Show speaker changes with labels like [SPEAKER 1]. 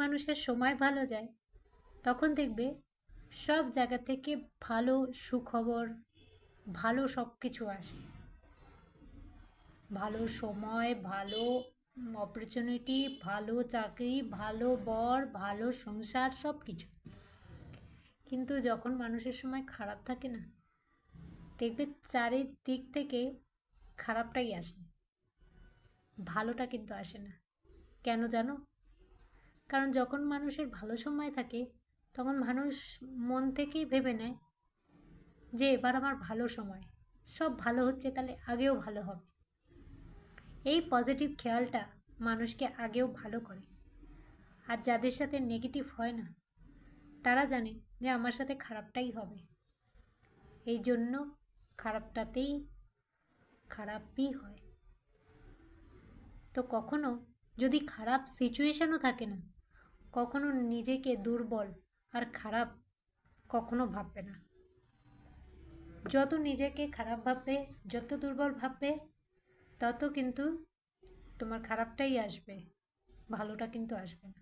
[SPEAKER 1] মানুষের সময় ভালো যায় তখন দেখবে সব জায়গা থেকে ভালো সুখবর, ভালো সব কিছু আসে। ভালো সময়, ভালো অপরচুনিটি, ভালো চাকরি, ভালো বর, ভালো সংসার, সব কিছু। কিন্তু যখন মানুষের সময় খারাপ থাকে না, দেখবে চারিদিক থেকে খারাপটাই আসে, ভালোটা কিন্তু আসে না। কেন জানো? কারণ যখন মানুষের ভালো সময় থাকে তখন মানুষ মন থেকেই ভেবে নেয় যে এবার আমার ভালো সময়, সব ভালো হচ্ছে, তাহলে আগেও ভালো হবে। এই পজিটিভ খেয়ালটা মানুষকে আগেও ভালো করে। আর যাদের সাথে নেগেটিভ হয় না তারা জানে যে আমার সাথে খারাপটাই হবে, এই জন্য খারাপটাতেই খারাপই হয়। তো কখনো যদি খারাপ সিচুয়েশনও থাকে না, কখনো নিজেকে দুর্বল আর খারাপ কখনো ভাববে না। যত নিজেকে খারাপ ভাববে, যত দুর্বল ভাববে, তত কিন্তু তোমার খারাপটাই আসবে, ভালোটা কিন্তু আসবে না।